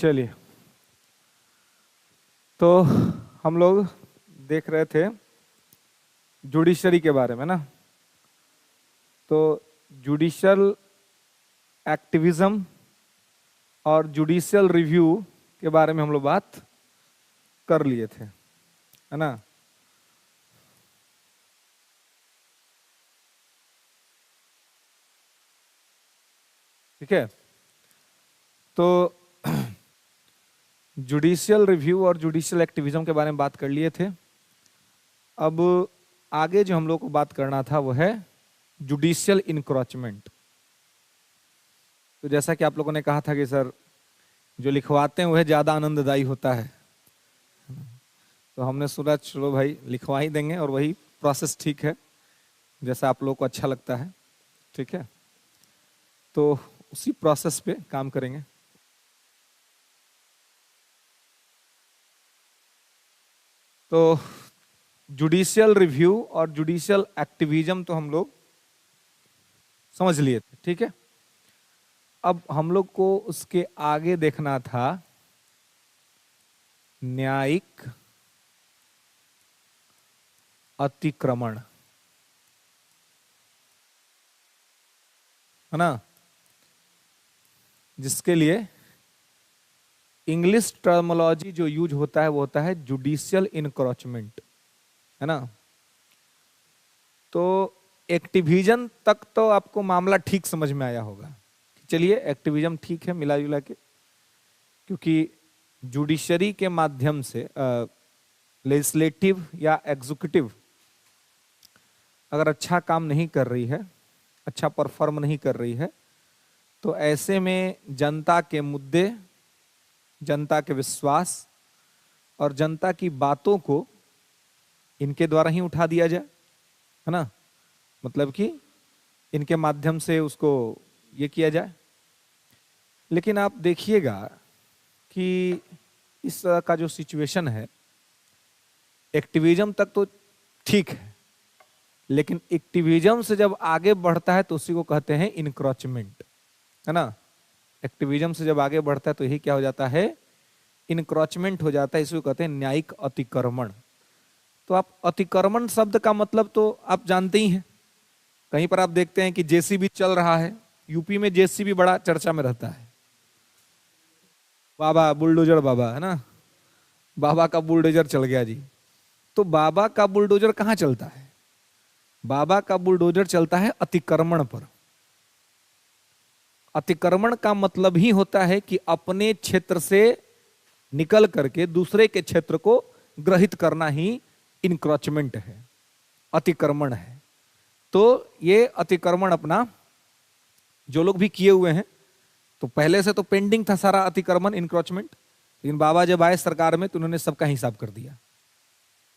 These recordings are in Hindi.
चलिए, तो हम लोग देख रहे थे जुडिशरी के बारे में ना। तो जुडिशल एक्टिविज्म और जुडिशियल रिव्यू के बारे में हम लोग बात कर लिए थे, है ना। ठीक है, तो जुडिशियल रिव्यू और जुडिशियल एक्टिविज्म के बारे में बात कर लिए थे। अब आगे जो हम लोग को बात करना था वो है जुडिशियल इनक्रोचमेंट। तो जैसा कि आप लोगों ने कहा था कि सर जो लिखवाते हैं वह ज़्यादा आनंददायी होता है, तो हमने सोचा चलो भाई लिखवा ही देंगे, और वही प्रोसेस ठीक है जैसा आप लोगों को अच्छा लगता है। ठीक है, तो उसी प्रोसेस पे काम करेंगे। तो जुडिशियल रिव्यू और जुडिशियल एक्टिविज्म तो हम लोग समझ लिए थे, ठीक है। अब हम लोग को उसके आगे देखना था न्यायिक अतिक्रमण, है ना, जिसके लिए इंग्लिश टर्मोलॉजी जो यूज होता है वो होता है जुडिशियल इनक्रोचमेंट, है ना। तो एक्टिविजन तक तो आपको मामला ठीक समझ में आया होगा। चलिए, एक्टिविज्म ठीक है मिला जुला के, क्योंकि जुडिशरी के माध्यम से लेजिस्लेटिव या एग्जीक्यूटिव अगर अच्छा काम नहीं कर रही है, अच्छा परफॉर्म नहीं कर रही है, तो ऐसे में जनता के मुद्दे, जनता के विश्वास और जनता की बातों को इनके द्वारा ही उठा दिया जाए, है ना। मतलब कि इनके माध्यम से उसको ये किया जाए। लेकिन आप देखिएगा कि इस तरह का जो सिचुएशन है, एक्टिविज्म तक तो ठीक है, लेकिन एक्टिविज्म से जब आगे बढ़ता है तो उसी को कहते हैं इनक्रोचमेंट, है ना। एक्टिविज्म से जब आगे बढ़ता है तो यही क्या हो जाता है, इनक्रोचमेंट हो जाता है। इसको कहते हैं न्यायिक अतिक्रमण। तो आप अतिक्रमण शब्द का मतलब तो आप जानते ही हैं। कहीं पर आप देखते हैं कि जेसीबी चल रहा है, यूपी में जेसीबी बड़ा चर्चा में रहता है। बाबा बुलडोजर बाबा, है ना, बाबा का बुलडोजर चल गया जी। तो बाबा का बुलडोजर कहाँ चलता है? बाबा का बुलडोजर चलता है अतिक्रमण पर। अतिक्रमण का मतलब ही होता है कि अपने क्षेत्र से निकल करके दूसरे के क्षेत्र को ग्रहित करना ही इनक्रोचमेंट है, अतिक्रमण है। तो ये अतिक्रमण अपना जो लोग भी किए हुए हैं, तो पहले से तो पेंडिंग था सारा अतिक्रमण, इनक्रोचमेंट, लेकिन बाबा जब आए सरकार में तो उन्होंने सबका हिसाब कर दिया,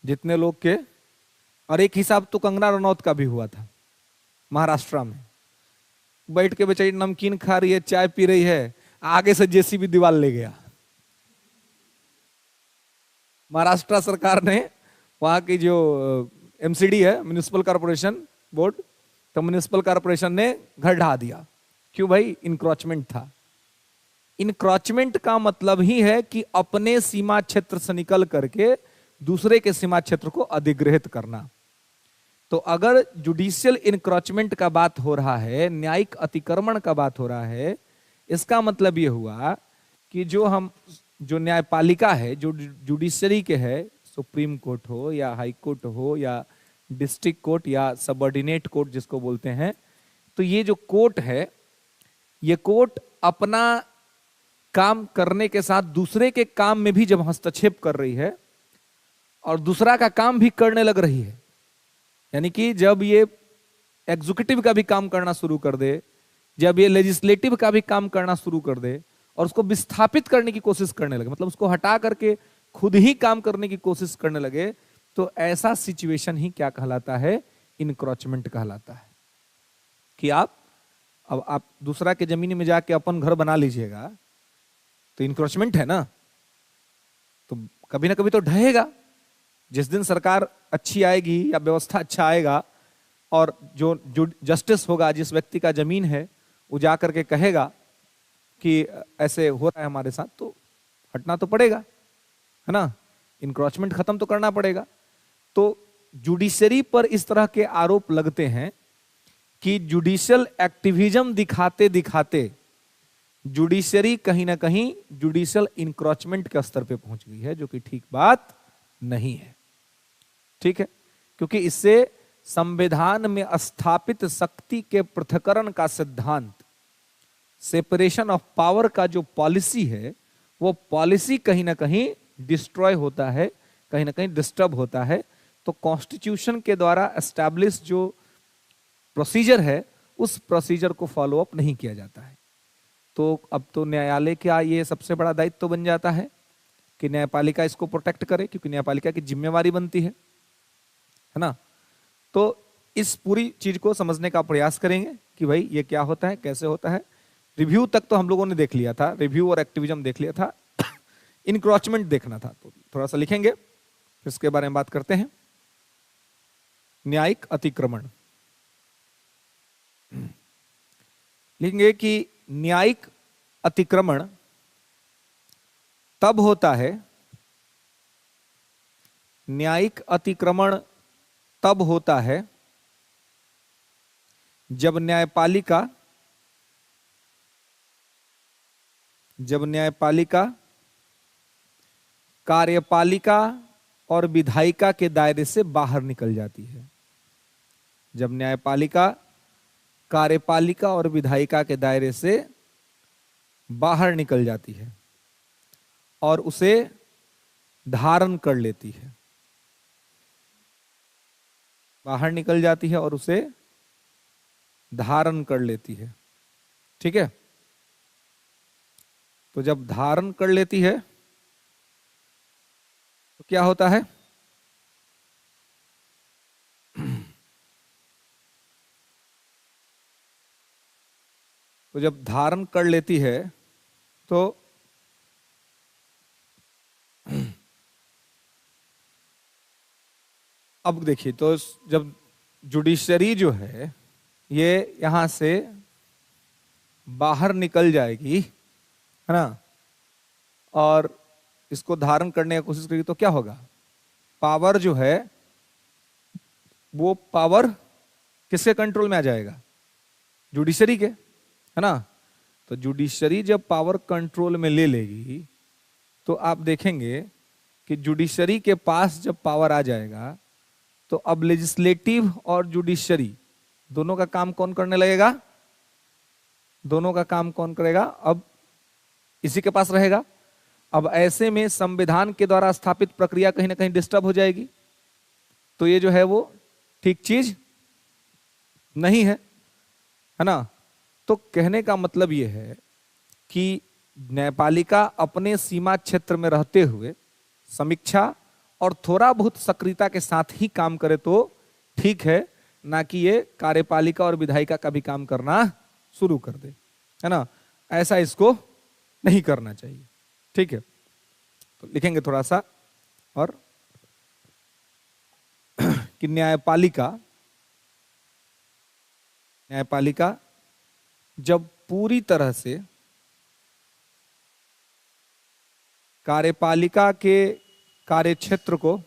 जितने लोग के। और एक हिसाब तो कंगना रनौत का भी हुआ था महाराष्ट्र में। बैठ के बेचारी नमकीन खा रही है, चाय पी रही है, आगे से जेसीबी दीवार ले गया। महाराष्ट्र सरकार ने वहां की जो एमसीडी है, म्युनिसिपल कॉर्पोरेशन बोर्ड, तो म्युनिसिपल कॉर्पोरेशन ने घर ढहा दिया। क्यों भाई? इनक्रोचमेंट था। इनक्रोचमेंट का मतलब ही है कि अपने सीमा क्षेत्र से निकल करके दूसरे के सीमा क्षेत्र को अधिग्रहित करना। तो अगर जुडिशियल इनक्रोचमेंट का बात हो रहा है, न्यायिक अतिक्रमण का बात हो रहा है, इसका मतलब यह हुआ कि जो न्यायपालिका है, जो जुडिशरी के है, सुप्रीम कोर्ट हो या हाई कोर्ट हो या डिस्ट्रिक्ट कोर्ट या सबऑर्डिनेट कोर्ट जिसको बोलते हैं, तो ये जो कोर्ट है, ये कोर्ट अपना काम करने के साथ दूसरे के काम में भी जब हस्तक्षेप कर रही है और दूसरा का काम भी करने लग रही है, यानी कि जब ये एग्जीक्यूटिव का भी काम करना शुरू कर दे, जब ये लेजिस्लेटिव का भी काम करना शुरू कर दे और उसको विस्थापित करने की कोशिश करने लगे, मतलब उसको हटा करके खुद ही काम करने की कोशिश करने लगे, तो ऐसा सिचुएशन ही क्या कहलाता है? इनक्रोचमेंट कहलाता है। कि अब आप दूसरा के जमीन में जाके अपन घर बना लीजिएगा तो इनक्रोचमेंट है ना। तो कभी ना कभी तो ढहेगा। जिस दिन सरकार अच्छी आएगी या व्यवस्था अच्छा आएगा और जो जस्टिस होगा, जिस व्यक्ति का जमीन है, वो जा करके कहेगा कि ऐसे हो रहा है हमारे साथ, तो हटना तो पड़ेगा, है ना, इंक्रोचमेंट खत्म तो करना पड़ेगा। तो जुडिशरी पर इस तरह के आरोप लगते हैं कि जुडिशियल एक्टिविज्म दिखाते दिखाते जुडिशरी कहीं ना कहीं जुडिशियल इंक्रोचमेंट के स्तर पे पहुंच गई है, जो कि ठीक बात नहीं है। ठीक है, क्योंकि इससे संविधान में स्थापित शक्ति के पृथक्करण का सिद्धांत, सेपरेशन ऑफ पावर का जो पॉलिसी है, वो पॉलिसी कहीं ना कहीं डिस्ट्रॉय होता है, कहीं ना कहीं डिस्टर्ब होता है। तो कॉन्स्टिट्यूशन के द्वारा एस्टैब्लिश जो प्रोसीजर है, उस प्रोसीजर को फॉलो अप नहीं किया जाता है। तो अब तो न्यायालय का ये सबसे बड़ा दायित्व तो बन जाता है कि न्यायपालिका इसको प्रोटेक्ट करे, क्योंकि न्यायपालिका की जिम्मेवारी बनती है ना। तो इस पूरी चीज को समझने का प्रयास करेंगे कि भाई ये क्या होता है, कैसे होता है। रिव्यू तक तो हम लोगों ने देख लिया था, रिव्यू और एक्टिविज्म देख लिया था, इनक्रोचमेंट देखना था, तो थोड़ा सा लिखेंगे, फिर इसके बारे में बात करते हैं। न्यायिक अतिक्रमण लिखेंगे कि न्यायिक अतिक्रमण तब होता है, न्यायिक अतिक्रमण तब होता है जब न्यायपालिका कार्यपालिका और विधायिका के दायरे से बाहर निकल जाती है। जब न्यायपालिका कार्यपालिका और विधायिका के दायरे से बाहर निकल जाती है और उसे धारण कर लेती है, बाहर निकल जाती है और उसे धारण कर लेती है। ठीक है, तो जब धारण कर लेती है तो क्या होता है, तो जब धारण कर लेती है तो अब देखिए, तो जब जुडिशरी जो है ये यहां से बाहर निकल जाएगी, है ना, और इसको धारण करने की कोशिश करेगी, तो क्या होगा, पावर जो है वो पावर किसके कंट्रोल में आ जाएगा, जुडिशरी के, है ना। तो जुडिशरी जब पावर कंट्रोल में ले लेगी तो आप देखेंगे कि जुडिशरी के पास जब पावर आ जाएगा तो अब लेजिस्लेटिव और जुडिशरी दोनों का काम कौन करने लगेगा, दोनों का काम कौन करेगा, अब इसी के पास रहेगा। अब ऐसे में संविधान के द्वारा स्थापित प्रक्रिया कहीं ना कहीं डिस्टर्ब हो जाएगी, तो ये जो है वो ठीक चीज नहीं है ना। तो कहने का मतलब ये है कि न्यायपालिका अपने सीमा क्षेत्र में रहते हुए समीक्षा और थोड़ा बहुत सक्रियता के साथ ही काम करे तो ठीक है, ना कि ये कार्यपालिका और विधायिका का भी काम करना शुरू कर दे, है ना। ऐसा इसको नहीं करना चाहिए। ठीक है, तो लिखेंगे थोड़ा सा और कि न्यायपालिका जब पूरी तरह से कार्यपालिका के कार्यक्षेत्र को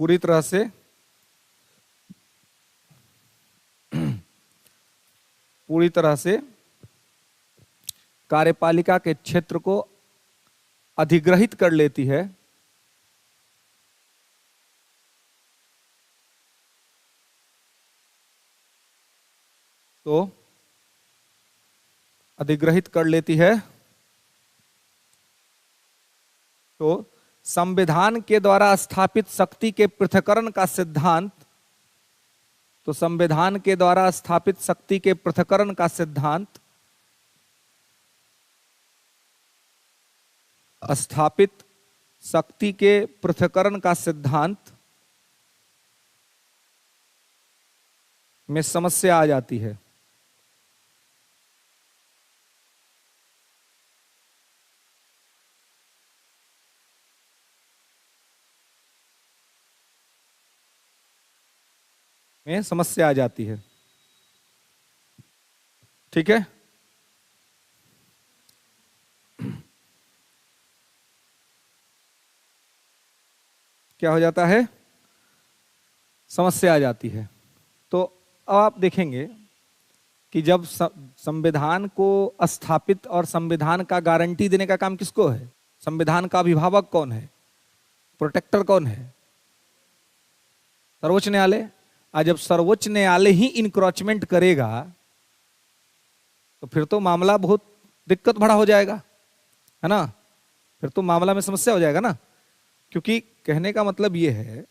पूरी तरह से कार्यपालिका के क्षेत्र को अधिग्रहित कर लेती है, तो अधिग्रहित कर लेती है तो संविधान के द्वारा स्थापित शक्ति के पृथक्करण का सिद्धांत, तो संविधान के द्वारा स्थापित शक्ति के पृथक्करण का सिद्धांत स्थापित शक्ति के पृथक्करण का सिद्धांत में समस्या आ जाती है। में समस्या आ जाती है। ठीक है, क्या हो जाता है, समस्या आ जाती है। तो अब आप देखेंगे कि जब संविधान को स्थापित और संविधान का गारंटी देने का काम किसको है, संविधान का अभिभावक कौन है, प्रोटेक्टर कौन है, सर्वोच्च न्यायालय। आज जब सर्वोच्च न्यायालय ही इंक्रोचमेंट करेगा तो फिर तो मामला बहुत दिक्कत भरा हो जाएगा, है ना, फिर तो मामला में समस्या हो जाएगा ना। क्योंकि कहने का मतलब यह है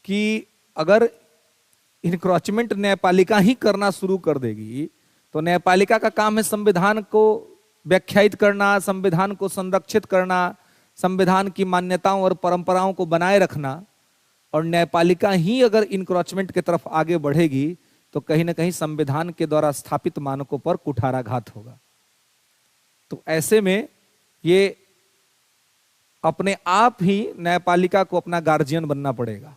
कि अगर इंक्रोचमेंट न्यायपालिका ही करना शुरू कर देगी तो न्यायपालिका का काम है संविधान को व्याख्यायित करना, संविधान को संरक्षित करना, संविधान की मान्यताओं और परंपराओं को बनाए रखना। और न्यायपालिका ही अगर इंक्रोचमेंट की तरफ आगे बढ़ेगी तो कहीं ना कहीं संविधान के द्वारा स्थापित मानकों पर कुठाराघात होगा। तो ऐसे में ये अपने आप ही न्यायपालिका को अपना गार्जियन बनना पड़ेगा,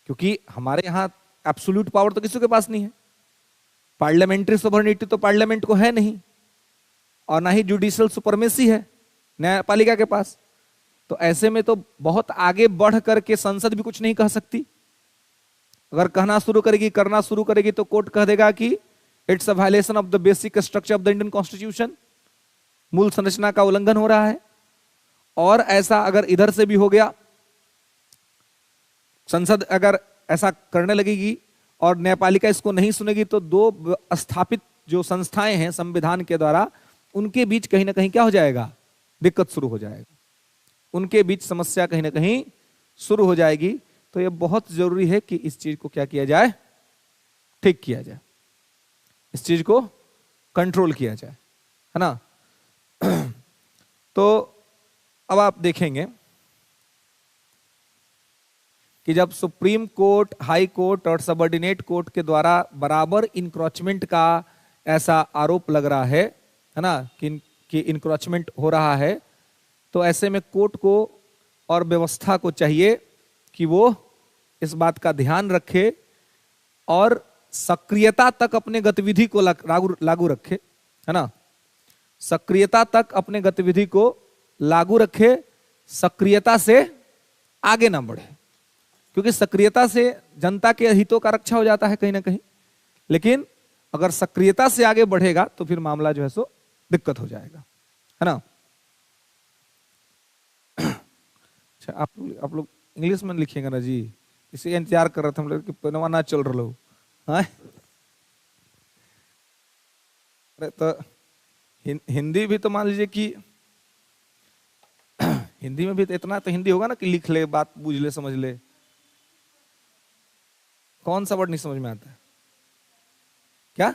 क्योंकि हमारे यहाँ एब्सोल्यूट पावर तो किसी के पास नहीं है, पार्लियामेंट्री सोवरेनिटी तो पार्लियामेंट को है नहीं, और ना ही जुडिशियल सुपरमेसी है न्यायपालिका के पास। तो ऐसे में तो बहुत आगे बढ़ करके संसद भी कुछ नहीं कह सकती। अगर कहना शुरू करेगी, करना शुरू करेगी तो कोर्ट कह देगा कि it's a violation of the basic structure of the Indian constitution, मूल संरचना का उल्लंघन हो रहा है। और ऐसा अगर इधर से भी हो गया, संसद अगर ऐसा करने लगेगी और न्यायपालिका इसको नहीं सुनेगी तो दो स्थापित जो संस्थाएं हैं संविधान के द्वारा, उनके बीच कहीं ना कहीं क्या हो जाएगा, दिक्कत शुरू हो जाएगा, उनके बीच समस्या कहीं ना कहीं शुरू हो जाएगी। तो यह बहुत जरूरी है कि इस चीज को क्या किया जाए, ठीक किया जाए, इस चीज को कंट्रोल किया जाए, है ना। तो अब आप देखेंगे कि जब सुप्रीम कोर्ट, हाई कोर्ट और सबऑर्डिनेट कोर्ट के द्वारा बराबर इंक्रोचमेंट का ऐसा आरोप लग रहा है ना, कि इंक्रोचमेंट हो रहा है, तो ऐसे में कोर्ट को और व्यवस्था को चाहिए कि वो इस बात का ध्यान रखे और सक्रियता तक अपने गतिविधि को लागू रखे, है ना, सक्रियता तक अपने गतिविधि को लागू रखे, सक्रियता से आगे ना बढ़े, क्योंकि सक्रियता से जनता के हितों का रक्षा हो जाता है कहीं ना कहीं। लेकिन अगर सक्रियता से आगे बढ़ेगा तो फिर मामला जो है सो दिक्कत हो जाएगा, है ना। अच्छा, आप लोग इंग्लिश में लिखिएगा ना जी, इसे इंतजार कर रहे थे हम लोग कि पेनवा ना चल रहा हो। हाँ, अरे तो हिंदी भी तो मान लीजिए कि हिंदी में भी तो इतना तो हिंदी होगा ना कि लिख ले, बात बूझ ले, समझ ले। कौन सा वर्ड नहीं समझ में आता है? क्या?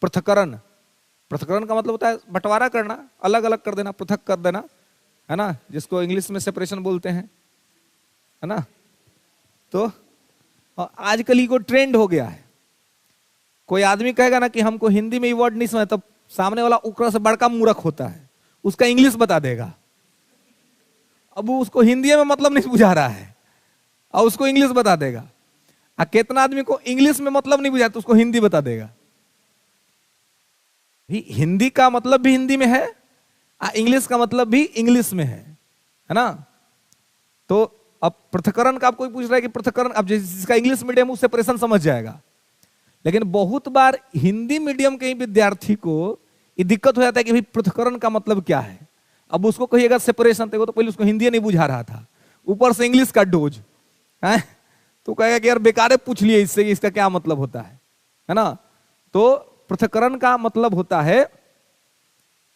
पृथक्करण। पृथक्करण का मतलब होता है बंटवारा करना, अलग अलग कर देना, पृथक कर देना, है ना, जिसको इंग्लिश में सेपरेशन बोलते हैं, है ना। तो आजकल ही को ट्रेंड हो गया है। कोई आदमी कहेगा ना कि हमको हिंदी में ये वर्ड नहीं समझ, तब सामने वाला उकरा से बड़का मूर्ख होता है, उसका इंग्लिश बता देगा। अब वो उसको हिंदी में मतलब नहीं बुझा रहा है और उसको इंग्लिश बता देगा। कितना आदमी को इंग्लिश में मतलब नहीं बुझा तो उसको हिंदी बता देगा। हिंदी का मतलब भी हिंदी में है, इंग्लिश का मतलब भी इंग्लिश में है ना। तो अब पृथक्करण का आप कोई पूछ रहा है कि पृथक्करण, अब जिसका इंग्लिश मीडियम उससे सेपरेशन समझ जाएगा। लेकिन बहुत बार हिंदी मीडियम के विद्यार्थी को ये दिक्कत हो जाता है कि भाई पृथक्करण का मतलब क्या है। अब उसको कहिएगा सेपरेशन, तो पहले उसको हिंदी नहीं बुझा रहा था, ऊपर से इंग्लिश का डोज है, तो कहेगा कि यार बेकार पूछ लिए इससे इसका क्या मतलब होता है ना। तो पृथक्करण का मतलब होता है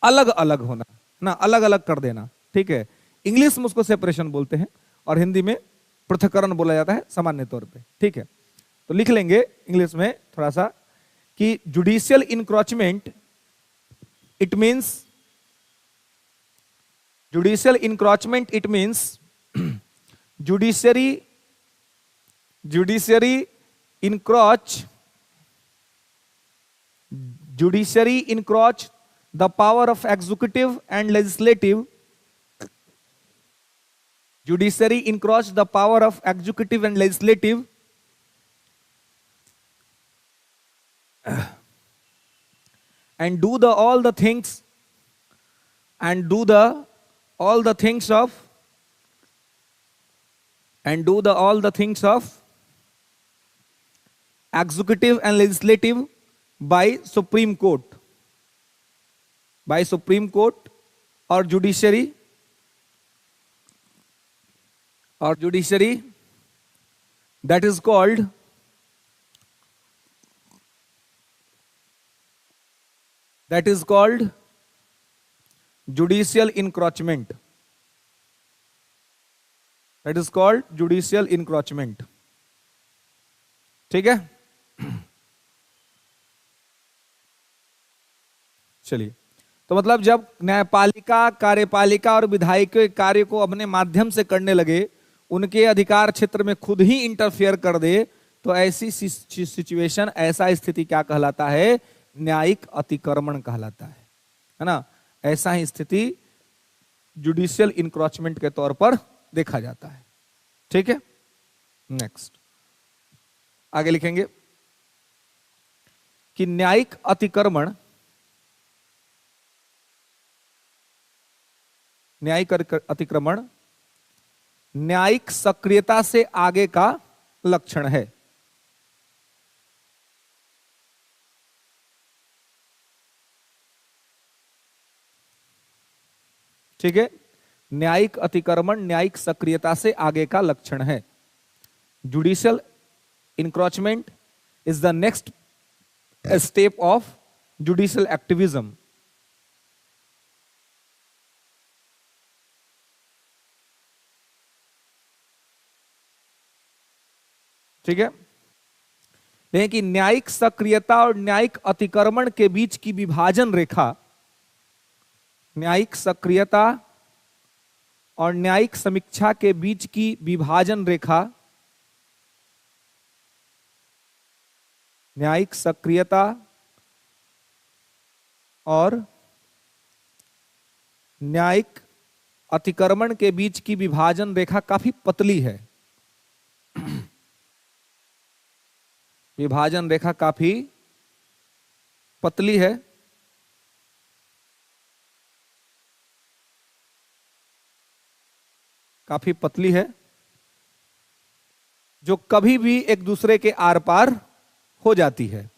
अलग अलग होना ना, अलग अलग कर देना, ठीक है। इंग्लिश में उसको सेपरेशन बोलते हैं और हिंदी में पृथक्करण बोला जाता है सामान्य तौर पे, ठीक है। तो लिख लेंगे इंग्लिश में थोड़ा सा कि judicial encroachment, it means judicial encroachment, it means judiciary encroach the power of executive and legislative, judiciary encroach the power of executive and legislative and do the all the things and do the all the things of and do the all the things of executive and legislative by Supreme Court, by Supreme Court or judiciary that is called judicial encroachment. That is called judicial encroachment. ठीक है, चलिए। तो मतलब जब न्यायपालिका, कार्यपालिका और विधायिका के कार्य को अपने माध्यम से करने लगे, उनके अधिकार क्षेत्र में खुद ही इंटरफेयर कर दे, तो ऐसी सिचुएशन, ऐसा स्थिति क्या कहलाता है? न्यायिक अतिक्रमण कहलाता है ना। ऐसा ही स्थिति जुडिशियल इंक्रोचमेंट के तौर पर देखा जाता है। ठीक है, नेक्स्ट आगे लिखेंगे कि न्यायिक अतिक्रमण न्यायिक सक्रियता से आगे का लक्षण है। ठीक है, न्यायिक अतिक्रमण न्यायिक सक्रियता से आगे का लक्षण है। Judicial encroachment is the next step of judicial activism. ठीक है, लेकिन न्यायिक सक्रियता और न्यायिक अतिक्रमण के बीच की विभाजन रेखा, न्यायिक सक्रियता और न्यायिक समीक्षा के बीच की विभाजन रेखा, न्यायिक सक्रियता और न्यायिक अतिक्रमण के बीच की विभाजन रेखा काफी पतली है। विभाजन रेखा काफी पतली है। काफी पतली है, जो कभी भी एक दूसरे के आर पार हो जाती है।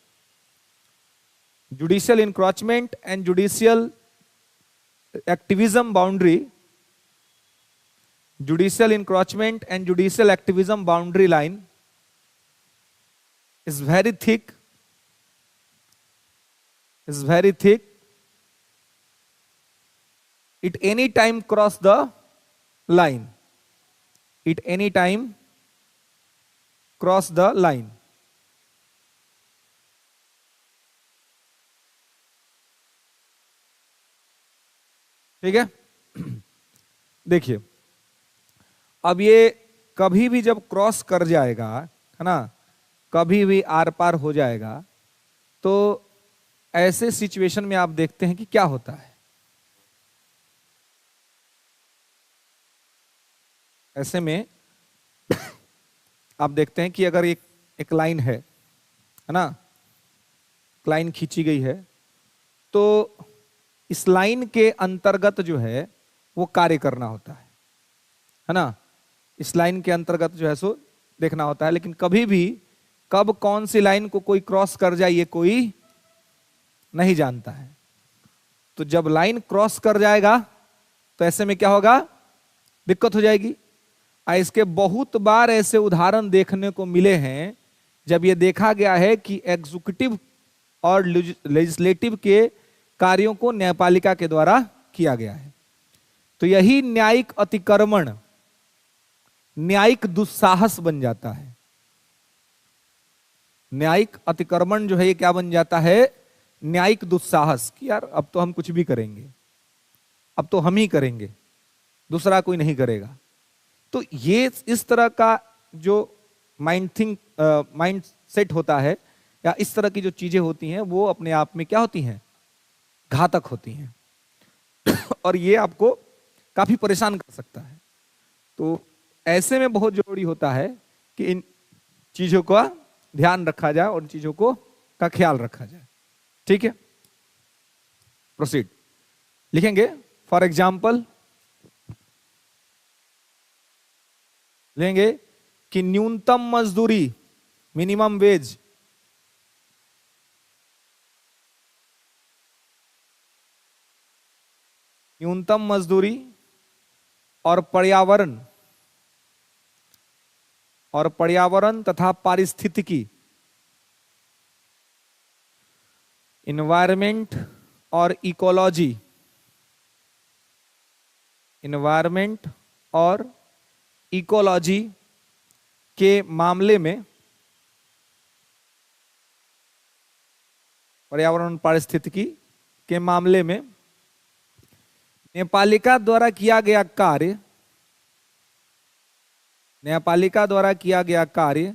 Judicial encroachment and judicial activism boundary, judicial encroachment and judicial activism boundary line is very thick, it any time cross the line, it any time cross the line। ठीक है, देखिए अब ये कभी भी जब क्रॉस कर जाएगा, है ना, कभी भी आर पार हो जाएगा, तो ऐसे सिचुएशन में आप देखते हैं कि क्या होता है। ऐसे में आप देखते हैं कि अगर एक लाइन है ना, लाइन खींची गई है, तो इस लाइन के अंतर्गत जो है वो कार्य करना होता है ना। इस लाइन के अंतर्गत जो है सो देखना होता है, लेकिन कभी भी कब कौन सी लाइन को कोई क्रॉस कर जाए ये कोई नहीं जानता है। तो जब लाइन क्रॉस कर जाएगा तो ऐसे में क्या होगा? दिक्कत हो जाएगी। इसके बहुत बार ऐसे उदाहरण देखने को मिले हैं जब ये देखा गया है कि एग्जीक्यूटिव और लेजिस्लेटिव के कार्यों को न्यायपालिका के द्वारा किया गया है। तो यही न्यायिक अतिक्रमण न्यायिक दुस्साहस बन जाता है। न्यायिक अतिक्रमण जो है ये क्या बन जाता है? न्यायिक दुस्साहस, कि यार अब तो हम कुछ भी करेंगे, अब तो हम ही करेंगे, दूसरा कोई नहीं करेगा। तो ये इस तरह का जो माइंड सेट होता है या इस तरह की जो चीजें होती हैं वो अपने आप में क्या होती हैं? घातक होती हैं और ये आपको काफी परेशान कर सकता है। तो ऐसे में बहुत जरूरी होता है कि इन चीजों का ध्यान रखा जाए और इन चीजों को का ख्याल रखा जाए। ठीक है, प्रोसीड। लिखेंगे फॉर एग्जाम्पल, लेंगे कि न्यूनतम मजदूरी, मिनिमम वेज, न्यूनतम मजदूरी और पर्यावरण तथा पारिस्थितिकी, इन्वायरमेंट और इकोलॉजी, इन्वायरमेंट और इकोलॉजी के मामले में, पर्यावरण पारिस्थितिकी के मामले में न्यायपालिका द्वारा किया गया कार्य, न्यायपालिका द्वारा किया गया कार्य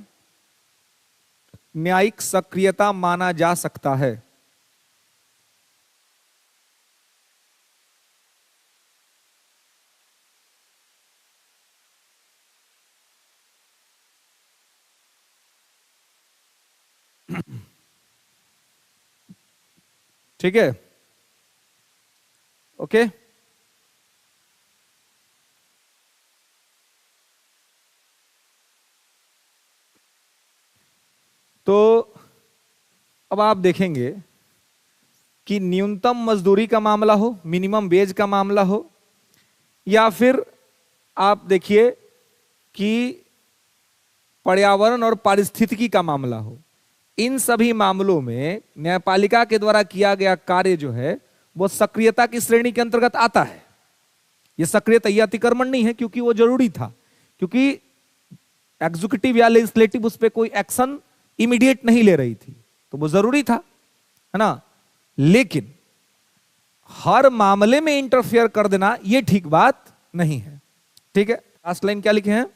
न्यायिक सक्रियता माना जा सकता है। ठीक है, ओके। तो अब आप देखेंगे कि न्यूनतम मजदूरी का मामला हो, मिनिमम वेज का मामला हो, या फिर आप देखिए कि पर्यावरण और पारिस्थितिकी का मामला हो, इन सभी मामलों में न्यायपालिका के द्वारा किया गया कार्य जो है वो सक्रियता की श्रेणी के अंतर्गत आता है। ये सक्रियता, ये अतिक्रमण नहीं है, क्योंकि वो जरूरी था, क्योंकि एग्जीक्यूटिव या लेजिस्लेटिव उस पर कोई एक्शन इमीडिएट नहीं ले रही थी, तो वो जरूरी था, है ना। लेकिन हर मामले में इंटरफेयर कर देना ये ठीक बात नहीं है। ठीक है, लास्ट लाइन क्या लिखे हैं?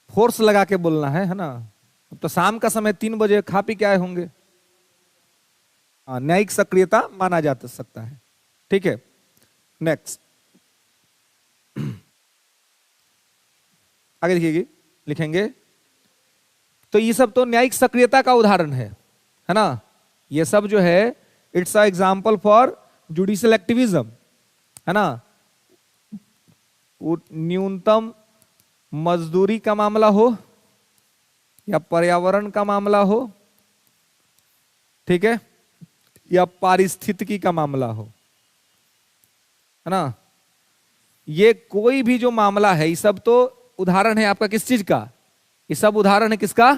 फोर्स लगा के बोलना है ना। अब तो शाम का समय 3 बजे खा पी के आए होंगे। न्यायिक सक्रियता माना जा सकता है। ठीक है, नेक्स्ट आगे लिखिएगी, लिखेंगे तो ये सब तो न्यायिक सक्रियता का उदाहरण है ना। ये सब जो है it's a example for judicial activism, है ना। न्यूनतम मजदूरी का मामला हो या पर्यावरण का मामला हो, ठीक है, या पारिस्थितिकी का मामला हो, है ना। ये कोई भी जो मामला है, ये सब तो उदाहरण है आपका किस चीज का? ये सब उदाहरण है किसका?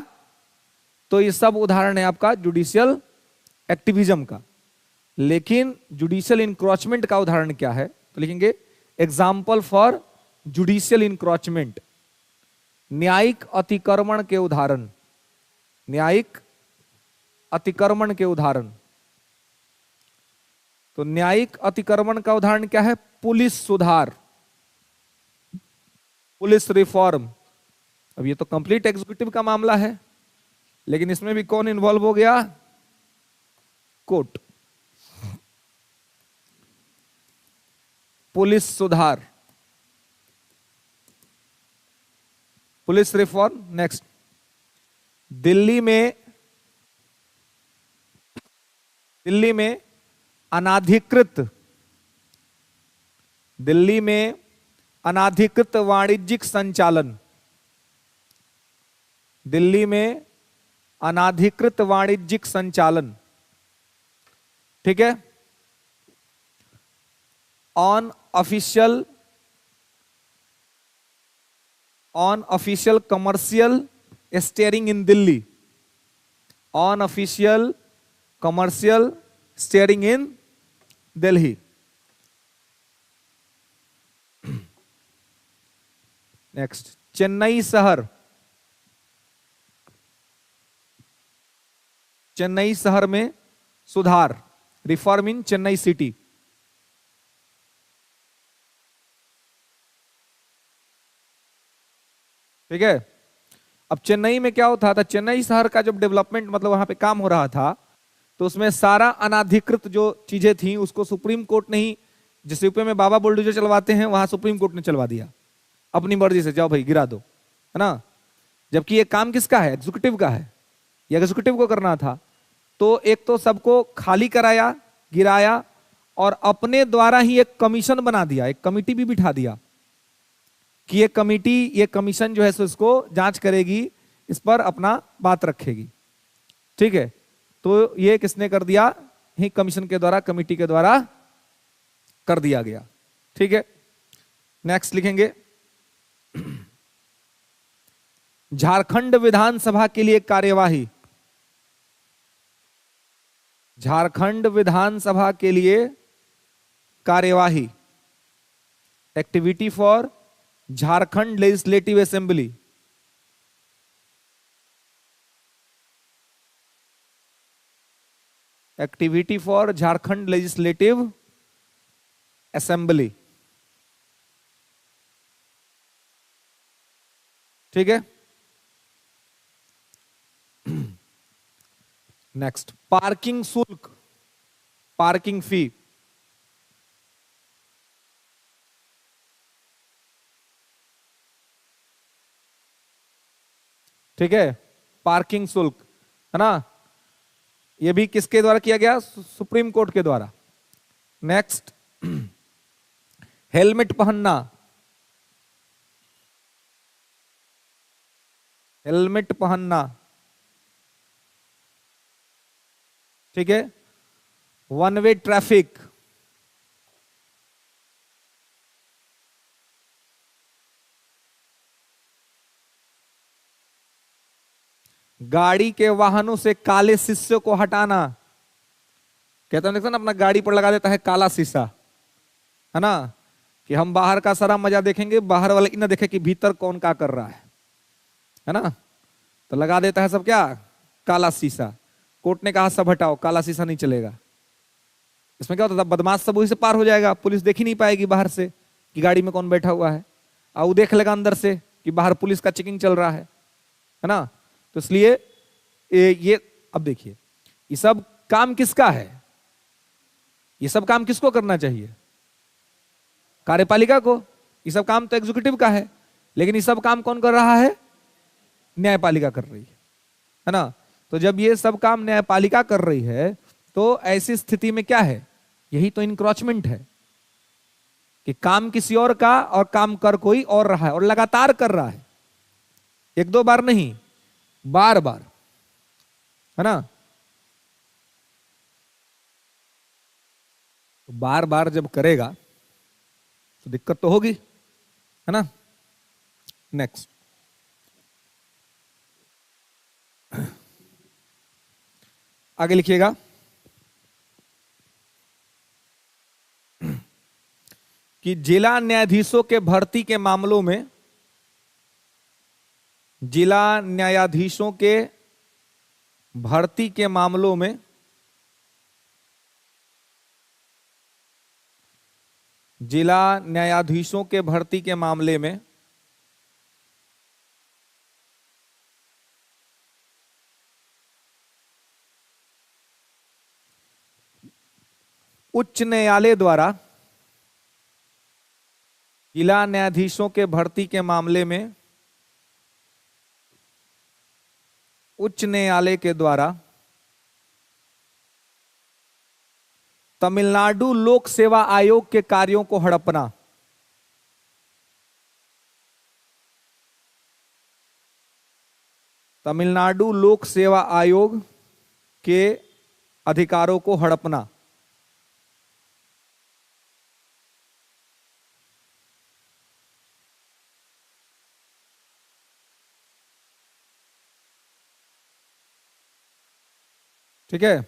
तो ये सब उदाहरण है आपका जुडिशियल एक्टिविज्म का। लेकिन जुडिशियल इंक्रोचमेंट का उदाहरण क्या है? तो लिखेंगे एग्जाम्पल फॉर जुडिशियल इंक्रोचमेंट, न्यायिक अतिक्रमण के उदाहरण, न्यायिक अतिक्रमण के उदाहरण। तो न्यायिक अतिक्रमण का उदाहरण क्या है? पुलिस सुधार, पुलिस रिफॉर्म। अब ये तो कंप्लीट एग्जीक्यूटिव का मामला है, लेकिन इसमें भी कौन इन्वॉल्व हो गया? कोर्ट। पुलिस सुधार, पुलिस रिफॉर्म। नेक्स्ट, दिल्ली में अनाधिकृत, दिल्ली में अनाधिकृत वाणिज्यिक संचालन, दिल्ली में अनाधिकृत वाणिज्यिक संचालन, ठीक है। On official commercial steering in Delhi, on official commercial steering in Delhi. Next, Chennai शहर, चेन्नई शहर में सुधार, रिफॉर्म इन चेन्नई सिटी। ठीक है। अब चेन्नई में क्या होता था? चेन्नई शहर का जब डेवलपमेंट, मतलब वहां पे काम हो रहा था, तो उसमें सारा अनाधिकृत जो चीजें थी उसको सुप्रीम कोर्ट ने ही, जिस यूपी में बाबा बुलडोजर चलवाते हैं वहां सुप्रीम कोर्ट ने चलवा दिया अपनी मर्जी से, जाओ भाई गिरा दो, है ना। जबकि ये काम किसका है? एग्जीक्यूटिव का है, ये एग्जीक्यूटिव को करना था। तो एक तो सबको खाली कराया, गिराया, और अपने द्वारा ही एक कमीशन बना दिया, एक कमिटी भी बिठा दिया कि ये कमिटी, ये कमीशन जो है सो इसको जांच करेगी, इस पर अपना बात रखेगी। ठीक है, तो ये किसने कर दिया? ही कमीशन के द्वारा, कमिटी के द्वारा कर दिया गया। ठीक है, नेक्स्ट लिखेंगे झारखंड विधानसभा के लिए कार्यवाही। झारखंड विधानसभा के लिए कार्यवाही, activity for Jharkhand legislative assembly. Activity for Jharkhand legislative assembly. ठीक है, नेक्स्ट पार्किंग शुल्क, पार्किंग फी। ठीक है, पार्किंग शुल्क, है ना, ये भी किसके द्वारा किया गया? सुप्रीम कोर्ट के द्वारा। नेक्स्ट हेलमेट पहनना, हेलमेट पहनना। ठीक है, वन वे ट्रैफिक, गाड़ी के वाहनों से काले शीशे को हटाना। कहता हूं ना, अपना गाड़ी पर लगा देता है काला शीशा, है ना, कि हम बाहर का सारा मजा देखेंगे, बाहर वाले ना देखे कि भीतर कौन क्या कर रहा है ना। तो लगा देता है सब क्या? काला शीशा। कोर्ट ने कहा सब हटाओ, काला शीशा नहीं चलेगा। इसमें क्या होता था? बदमाश सब वही से पार हो जाएगा, पुलिस देख ही नहीं पाएगी बाहर से कि गाड़ी में कौन बैठा हुआ है, और वो देख लेगा अंदर से कि बाहर पुलिस का चेकिंग चल रहा है ना। तो इसलिए ये अब देखिए, ये सब काम किसका है? ये सब काम किसको करना चाहिए? कार्यपालिका को। ये सब काम तो एग्जीक्यूटिव का है, लेकिन ये सब काम कौन कर रहा है? न्यायपालिका कर रही है ना। तो जब ये सब काम न्यायपालिका कर रही है, तो ऐसी स्थिति में क्या है? यही तो इंक्रोचमेंट है कि काम किसी और का और काम कर कोई और रहा है, और लगातार कर रहा है, एक दो बार नहीं, बार बार, है ना। तो बार बार जब करेगा तो दिक्कत तो होगी, है ना। नेक्स्ट आगे लिखिएगा, कि जिला न्यायाधीशों के भर्ती के मामलों में, जिला न्यायाधीशों के भर्ती के मामलों में जिला न्यायाधीशों के भर्ती के मामले में उच्च न्यायालय द्वारा, जिला न्यायाधीशों के भर्ती के मामले में उच्च न्यायालय के द्वारा तमिलनाडु लोक सेवा आयोग के कार्यों को हड़पना। तमिलनाडु लोक सेवा आयोग के अधिकारों को हड़पना। ठीक है,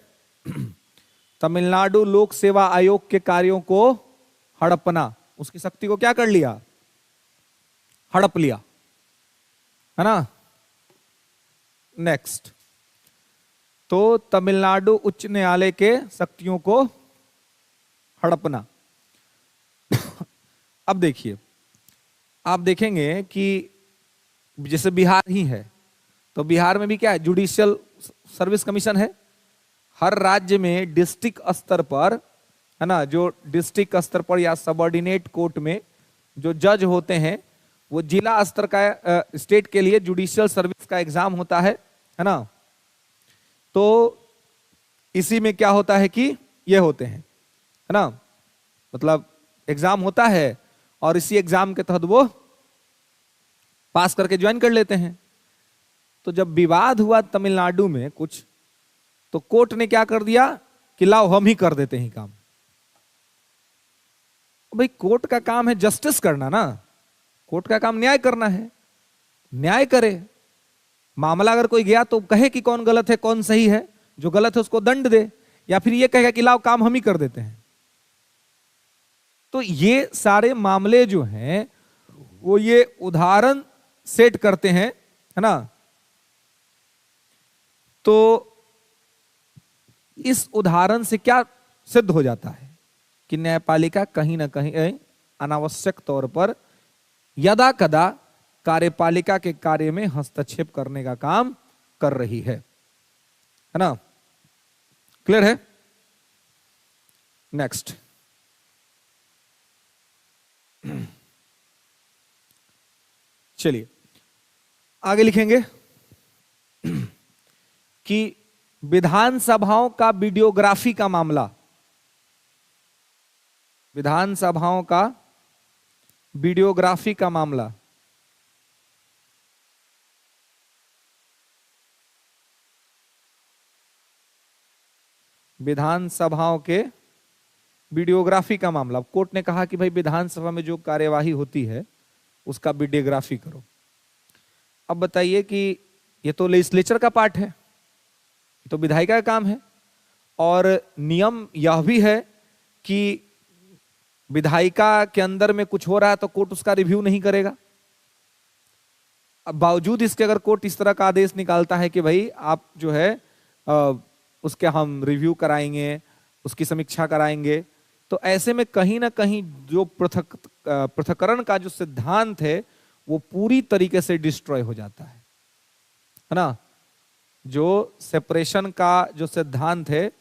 तमिलनाडु लोक सेवा आयोग के कार्यों को हड़पना, उसकी शक्ति को क्या कर लिया? हड़प लिया, है ना। नेक्स्ट, तो तमिलनाडु उच्च न्यायालय के शक्तियों को हड़पना। अब देखिए, आप देखेंगे कि जैसे बिहार ही है, तो बिहार में भी क्या है? जुडिशियल सर्विस कमीशन है, हर राज्य में डिस्ट्रिक्ट स्तर पर, है ना, जो डिस्ट्रिक्ट स्तर पर या सबऑर्डिनेट कोर्ट में जो जज होते हैं वो जिला स्तर का, स्टेट के लिए जुडिशियल सर्विस का एग्जाम होता है ना। तो इसी में क्या होता है कि ये होते हैं, है ना, मतलब एग्जाम होता है और इसी एग्जाम के तहत वो पास करके ज्वाइन कर लेते हैं। तो जब विवाद हुआ तमिलनाडु में कुछ, तो कोर्ट ने क्या कर दिया कि लाओ हम ही कर देते हैं काम। भाई कोर्ट का काम है जस्टिस करना ना, कोर्ट का काम न्याय करना है, न्याय करे। मामला अगर कोई गया तो कहे कि कौन गलत है कौन सही है, जो गलत है उसको दंड दे, या फिर ये कहेगा कि लाओ काम हम ही कर देते हैं। तो ये सारे मामले जो हैं वो ये उदाहरण सेट करते हैं, है ना। तो इस उदाहरण से क्या सिद्ध हो जाता है कि न्यायपालिका कहीं ना कहीं अनावश्यक तौर पर यदा कदा कार्यपालिका के कार्य में हस्तक्षेप करने का काम कर रही है ना। क्लियर है? नेक्स्ट चलिए आगे लिखेंगे कि विधानसभाओं का वीडियोग्राफी का मामला, विधानसभाओं का वीडियोग्राफी का मामला विधानसभाओं के वीडियोग्राफी का मामला, कोर्ट ने कहा कि भाई विधानसभा में जो कार्यवाही होती है उसका वीडियोग्राफी करो। अब बताइए कि ये तो लेजिस्लेचर का पार्ट है, तो विधायिका का काम है, और नियम यह भी है कि विधायिका के अंदर में कुछ हो रहा है तो कोर्ट उसका रिव्यू नहीं करेगा। अब बावजूद इसके अगर कोर्ट इस तरह का आदेश निकालता है कि भाई आप जो है उसके हम रिव्यू कराएंगे, उसकी समीक्षा कराएंगे, तो ऐसे में कहीं ना कहीं जो पृथक्करण का जो सिद्धांत है वो पूरी तरीके से डिस्ट्रॉय हो जाता है ना। जो सेपरेशन का जो सिद्धांत है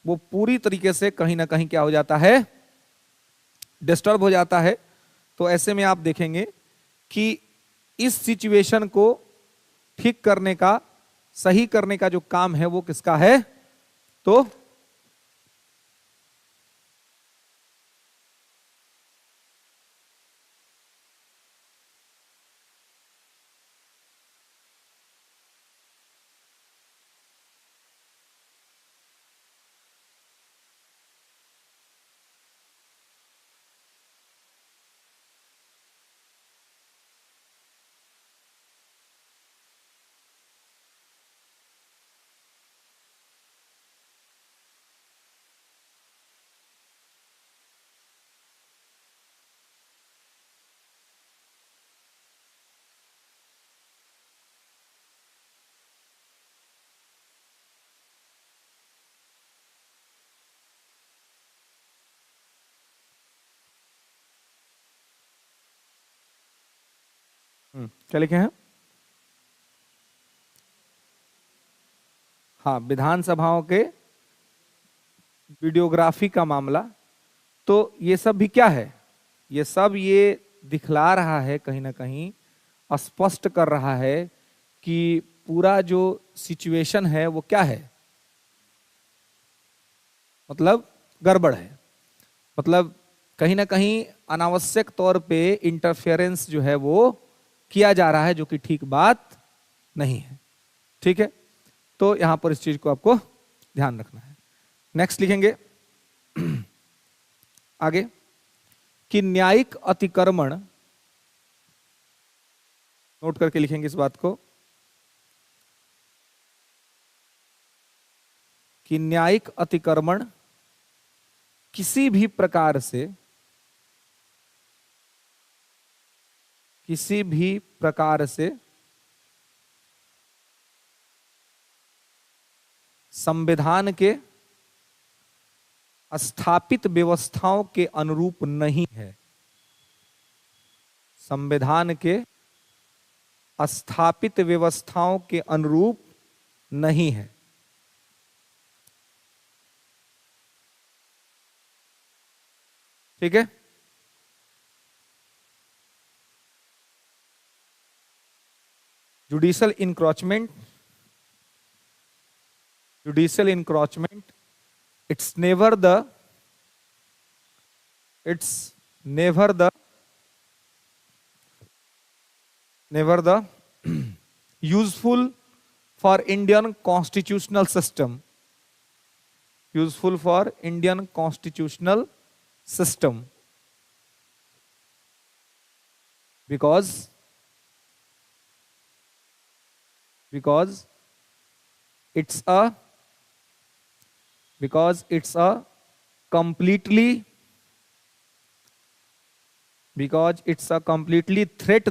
वो पूरी तरीके से कहीं ना कहीं क्या हो जाता है, डिस्टर्ब हो जाता है। तो ऐसे में आप देखेंगे कि इस सिचुएशन को ठीक करने का, सही करने का जो काम है वो किसका है, तो क्या लिखे हैं? हाँ, विधानसभाओं के वीडियोग्राफी का मामला। तो ये सब भी क्या है, ये सब ये दिखला रहा है, कहीं ना कहीं स्पष्ट कर रहा है कि पूरा जो सिचुएशन है वो क्या है, मतलब गड़बड़ है। मतलब कहीं ना कहीं अनावश्यक तौर पे इंटरफेरेंस जो है वो किया जा रहा है, जो कि ठीक बात नहीं है। ठीक है, तो यहां पर इस चीज को आपको ध्यान रखना है। नेक्स्ट लिखेंगे आगे कि न्यायिक अतिक्रमण, नोट करके लिखेंगे इस बात को, कि न्यायिक अतिक्रमण किसी भी प्रकार से, किसी भी प्रकार से संविधान के स्थापित व्यवस्थाओं के अनुरूप नहीं है। संविधान के स्थापित व्यवस्थाओं के अनुरूप नहीं है। ठीक है। Judicial encroachment, judicial encroachment, it's never the, it's never the useful for Indian constitutional system, useful for Indian constitutional system, because it's a completely, because it's a completely threat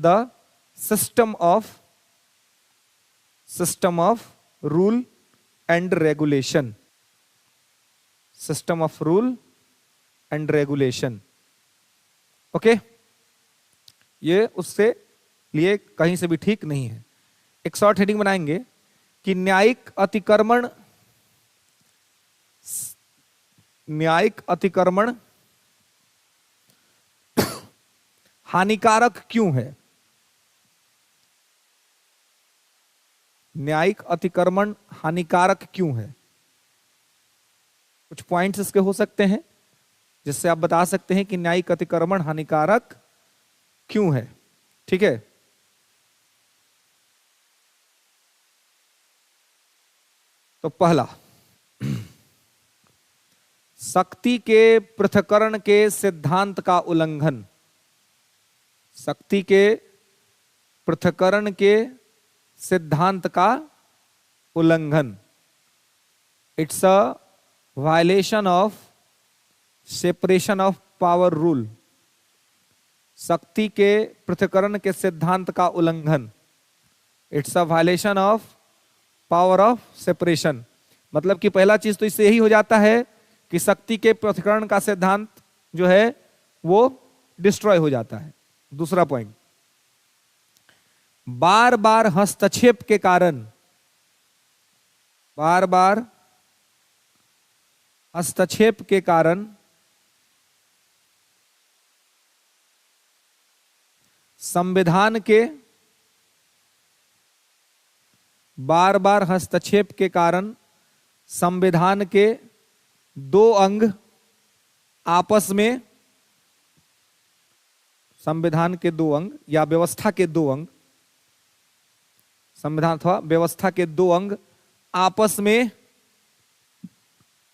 the system of rule and regulation, system of rule and regulation। Okay, ये उससे लिए कहीं से भी ठीक नहीं है। एक शॉर्ट हेडिंग बनाएंगे कि न्यायिक अतिक्रमण हानिकारक क्यों है? न्यायिक अतिक्रमण हानिकारक क्यों है? कुछ पॉइंट्स इसके हो सकते हैं जिससे आप बता सकते हैं कि न्यायिक अतिक्रमण हानिकारक क्यों है। ठीक है, तो पहला, शक्ति के पृथक्करण के सिद्धांत का उल्लंघन, शक्ति के पृथक्करण के सिद्धांत का उल्लंघन, it's a violation of separation of power rule, शक्ति के पृथक्करण के सिद्धांत का उल्लंघन, it's a violation of power of separation. मतलब कि पहला चीज तो इससे यही हो जाता है कि शक्ति के पृथक्करण का सिद्धांत जो है वो डिस्ट्रॉय हो जाता है। दूसरा पॉइंट, बार बार हस्तक्षेप के कारण, बार बार हस्तक्षेप के कारण संविधान के, बार बार हस्तक्षेप के कारण संविधान के दो अंग आपस में, संविधान के दो अंग या व्यवस्था के दो अंग, संविधान अथवा व्यवस्था के दो अंग आपस में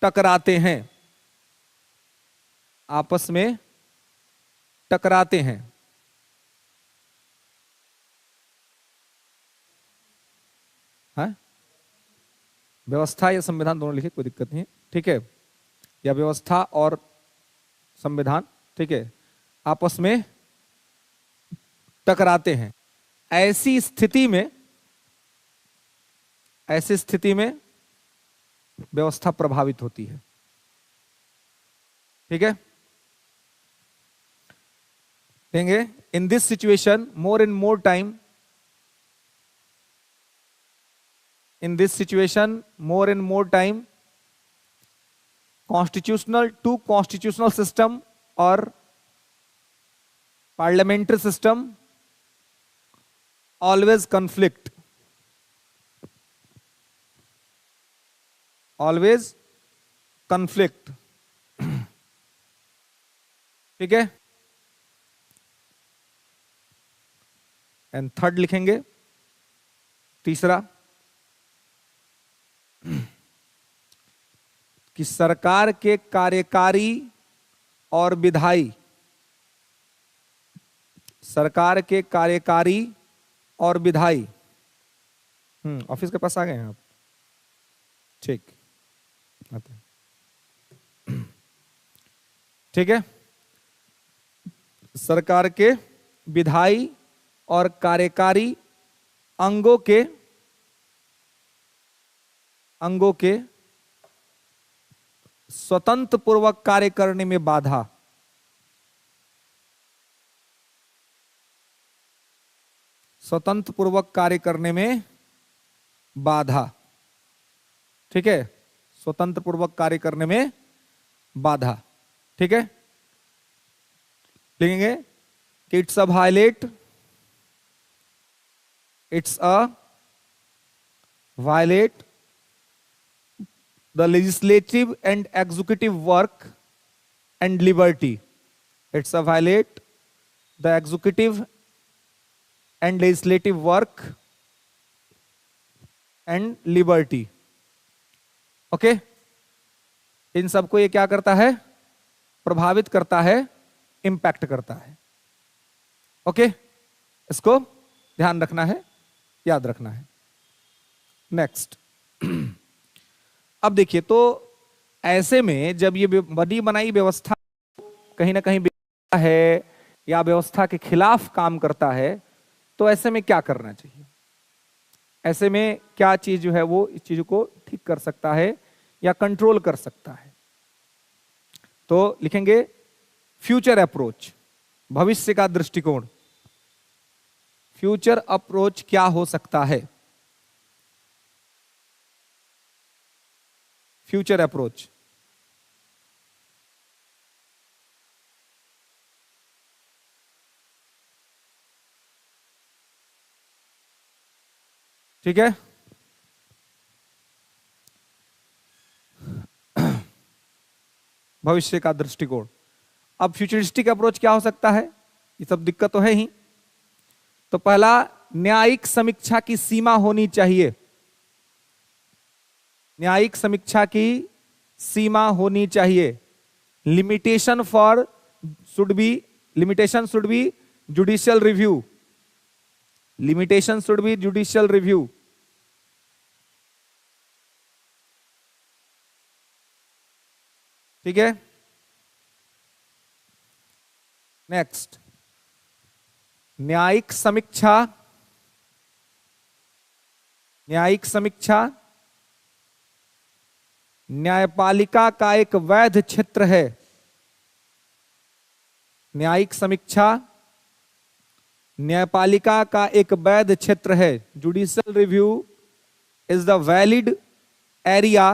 टकराते हैं, आपस में टकराते हैं। हाँ? व्यवस्था या संविधान दोनों लिखे, कोई दिक्कत नहीं है। ठीक है, या व्यवस्था और संविधान, ठीक है, आपस में टकराते हैं। ऐसी स्थिति में, ऐसी स्थिति में व्यवस्था प्रभावित होती है। ठीक है, देंगे in this situation more and more time, in this situation more and more time constitutional to constitutional system or parliamentary system always conflict, always conflict। ठीक है, एंड थर्ड लिखेंगे, तीसरा, कि सरकार के कार्यकारी और विधायी, सरकार के कार्यकारी और विधायी, ऑफिस के पास आ गए हैं आप? ठीक, आते हैं। ठीक है, सरकार के विधायी और कार्यकारी अंगों के स्वतंत्र पूर्वक कार्य करने में बाधा, स्वतंत्र पूर्वक कार्य करने में बाधा, ठीक है, स्वतंत्र पूर्वक कार्य करने में बाधा, ठीक है। लिखेंगे कि it's a violate, it's a violate the legislative and executive work and liberty, it's a violate the executive and legislative work and liberty. Okay, इन सबको ये क्या करता है, प्रभावित करता है, इंपैक्ट करता है। ओके, इसको ध्यान रखना है, याद रखना है। नेक्स्ट, अब देखिए, तो ऐसे में जब ये बनी बनाई व्यवस्था कहीं ना कहीं है या व्यवस्था के खिलाफ काम करता है, तो ऐसे में क्या करना चाहिए, ऐसे में क्या चीज जो है वो इस चीज को ठीक कर सकता है या कंट्रोल कर सकता है। तो लिखेंगे फ्यूचर अप्रोच, भविष्य का दृष्टिकोण। फ्यूचर अप्रोच क्या हो सकता है, फ्यूचर अप्रोच, ठीक है। भविष्य का दृष्टिकोण। अब फ्यूचरिस्टिक अप्रोच क्या हो सकता है, ये सब दिक्कत तो है ही। तो पहला, न्यायिक समीक्षा की सीमा होनी चाहिए, न्यायिक समीक्षा की सीमा होनी चाहिए। Limitation for should be, limitation should be judicial review, limitation should be judicial review. ठीक है। नेक्स्ट, न्यायिक समीक्षा, न्यायिक समीक्षा न्यायपालिका का एक वैध क्षेत्र है, न्यायिक समीक्षा न्यायपालिका का एक वैध क्षेत्र है। Judicial review is the valid area,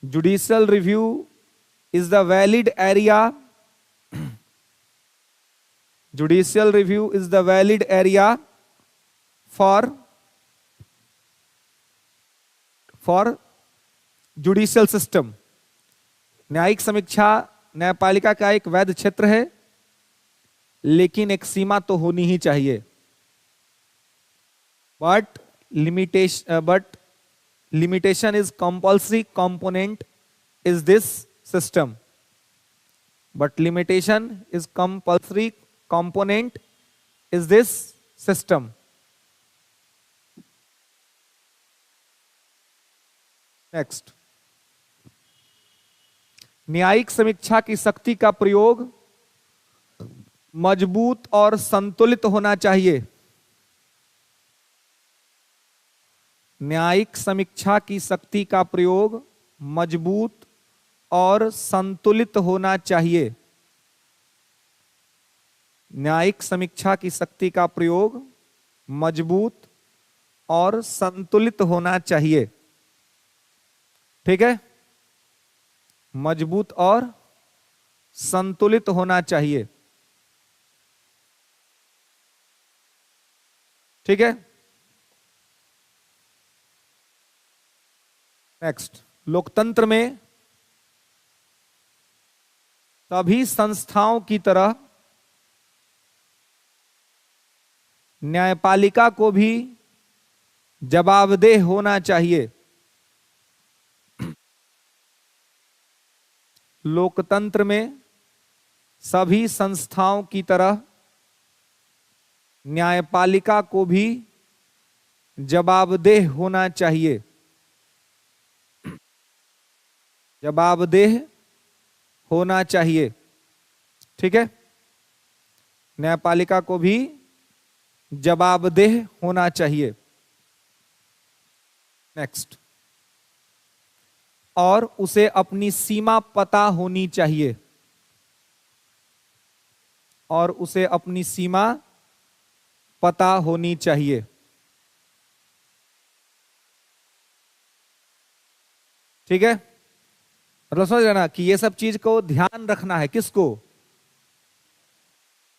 judicial review is the valid area, judicial review is the valid area for judicial system. न्यायिक समीक्षा न्यायपालिका का एक वैध क्षेत्र है, लेकिन एक सीमा तो होनी ही चाहिए। But limitation is compulsory component is this system, but limitation is compulsory component is this system. Next, न्यायिक समीक्षा की शक्ति का प्रयोग मजबूत और संतुलित होना चाहिए। न्यायिक समीक्षा की शक्ति का प्रयोग मजबूत और संतुलित होना चाहिए। न्यायिक समीक्षा की शक्ति का प्रयोग मजबूत और संतुलित होना चाहिए। ठीक है, मजबूत और संतुलित होना चाहिए। ठीक है। नेक्स्ट, लोकतंत्र में सभी संस्थाओं की तरह न्यायपालिका को भी जवाबदेह होना चाहिए। लोकतंत्र में सभी संस्थाओं की तरह न्यायपालिका को भी जवाबदेह होना चाहिए, जवाबदेह होना चाहिए। ठीक है, न्यायपालिका को भी जवाबदेह होना चाहिए। नेक्स्ट, और उसे अपनी सीमा पता होनी चाहिए, और उसे अपनी सीमा पता होनी चाहिए। ठीक है, मतलब समझ रहे ना कि ये सब चीज को ध्यान रखना है। किसको?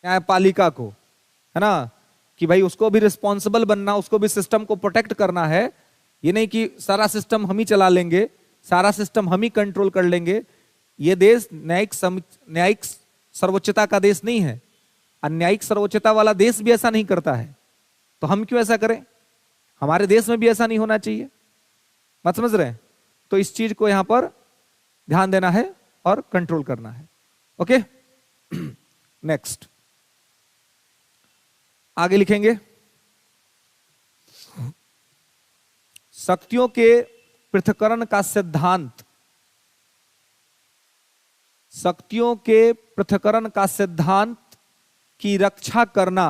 न्यायपालिका को, है ना, कि भाई उसको भी रिस्पॉन्सिबल बनना, उसको भी सिस्टम को प्रोटेक्ट करना है। ये नहीं कि सारा सिस्टम हम ही चला लेंगे, सारा सिस्टम हम ही कंट्रोल कर लेंगे। ये देश न्यायिक सर्वोच्चता का देश नहीं है। अन्यायिक सर्वोच्चता वाला देश भी ऐसा नहीं करता है, तो हम क्यों ऐसा करें? हमारे देश में भी ऐसा नहीं होना चाहिए। मत समझ रहे हैं? तो इस चीज को यहां पर ध्यान देना है और कंट्रोल करना है। ओके, नेक्स्ट आगे लिखेंगे। शक्तियों के पृथक्करण का सिद्धांत, शक्तियों के पृथक्करण का सिद्धांत की रक्षा करना,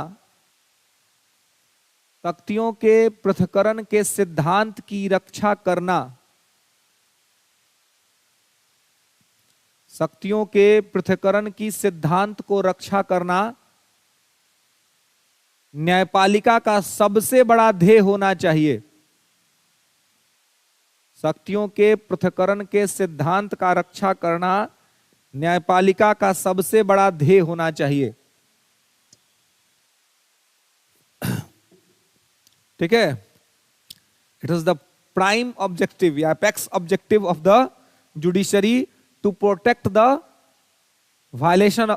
शक्तियों के पृथक्करण के सिद्धांत की रक्षा करना, शक्तियों के पृथक्करण की सिद्धांत को रक्षा करना न्यायपालिका का सबसे बड़ा ध्येय होना चाहिए। शक्तियों के पृथक्करण के सिद्धांत का रक्षा करना न्यायपालिका का सबसे बड़ा ध्येय होना चाहिए। ठीक है, it is the prime objective या apex objective of the judiciary to protect the violation,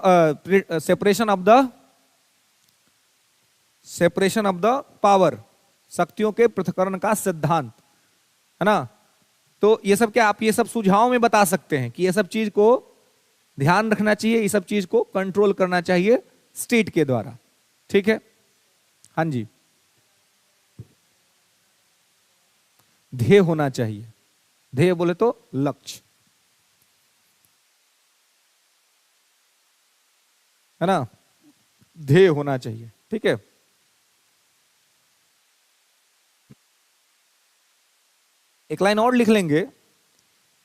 separation of the power, शक्तियों के पृथक्करण का सिद्धांत, है ना। तो ये सब क्या आप ये सब सुझाव में बता सकते हैं कि ये सब चीज को ध्यान रखना चाहिए, ये सब चीज को कंट्रोल करना चाहिए स्टेट के द्वारा। ठीक है, हाँ जी, ध्येय होना चाहिए। ध्येय बोले तो लक्ष्य, है ना, ध्येय होना चाहिए। ठीक है, एक लाइन और लिख लेंगे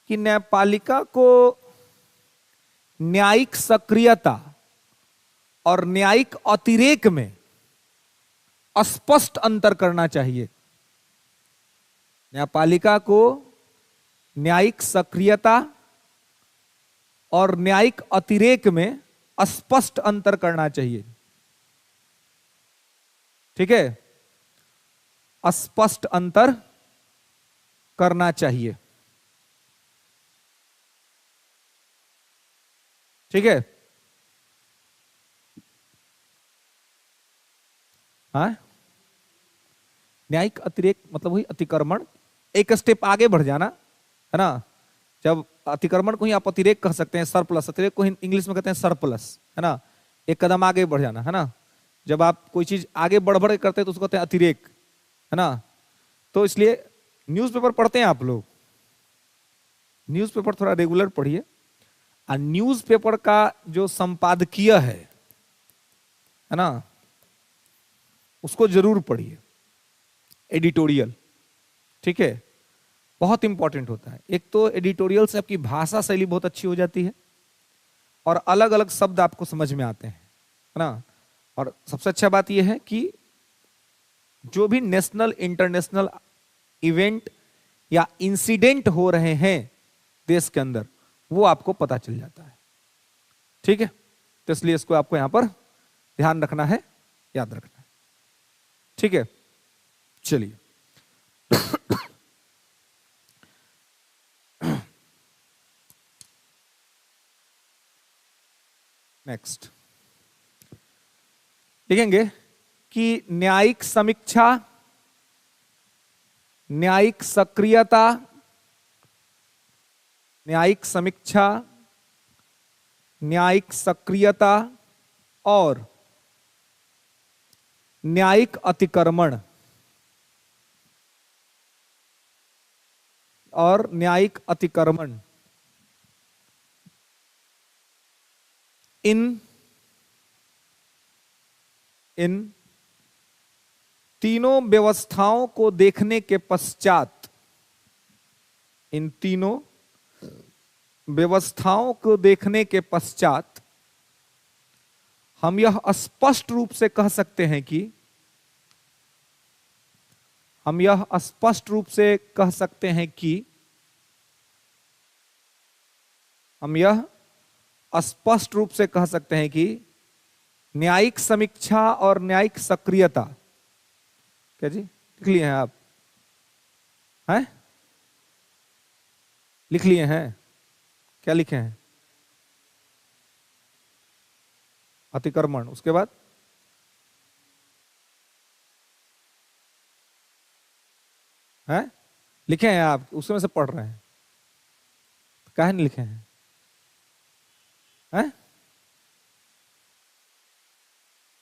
कि न्यायपालिका को न्यायिक सक्रियता और न्यायिक अतिरेक में स्पष्ट अंतर करना चाहिए। न्यायपालिका को न्यायिक सक्रियता और न्यायिक अतिरेक में स्पष्ट अंतर करना चाहिए। ठीक है, स्पष्ट अंतर करना चाहिए। ठीक है, हाँ, न्यायिक अतिरेक मतलब वही अतिक्रमण, एक स्टेप आगे बढ़ जाना, है ना। जब अतिक्रमण को ही आप अतिरेक कह सकते हैं, सरप्लस, अतिरेक को इंग्लिश में कहते हैं सरप्लस, है ना, एक कदम आगे बढ़ जाना, है ना। जब आप कोई चीज आगे बढ़ बढ़ करते हैं तो उसको कहते हैं अतिरेक, है ना। तो इसलिए न्यूज़पेपर पढ़ते हैं आप लोग, न्यूज़पेपर थोड़ा रेगुलर पढ़िए, और न्यूज़पेपर का जो संपादकीय है ना, उसको जरूर पढ़िए, एडिटोरियल। ठीक है, बहुत इंपॉर्टेंट होता है। एक तो एडिटोरियल से आपकी भाषा शैली बहुत अच्छी हो जाती है और अलग अलग शब्द आपको समझ में आते हैं, है ना। और सबसे अच्छा बात यह है कि जो भी नेशनल इंटरनेशनल इवेंट या इंसिडेंट हो रहे हैं देश के अंदर, वो आपको पता चल जाता है। ठीक है, तो इसलिए इसको आपको यहां पर ध्यान रखना है, याद रखना है। ठीक है, चलिए नेक्स्ट लिखेंगे कि न्यायिक समीक्षा, न्यायिक सक्रियता, न्यायिक समीक्षा, न्यायिक सक्रियता और न्यायिक अतिक्रमण और न्यायिक अतिक्रमण, इन तीनों व्यवस्थाओं को देखने के पश्चात, इन तीनों व्यवस्थाओं को देखने के पश्चात हम यह स्पष्ट रूप से कह सकते हैं कि, हम यह स्पष्ट रूप से कह सकते हैं कि हम यह स्पष्ट रूप से कह सकते हैं कि न्यायिक समीक्षा और न्यायिक सक्रियता, क्या जी लिख लिए हैं आप? हैं? लिख लिए हैं? क्या लिखे हैं? अतिक्रमण, उसके बाद हैं? लिखे हैं आप? उसमें से पढ़ रहे हैं, काहे नहीं लिखे हैं? हैं?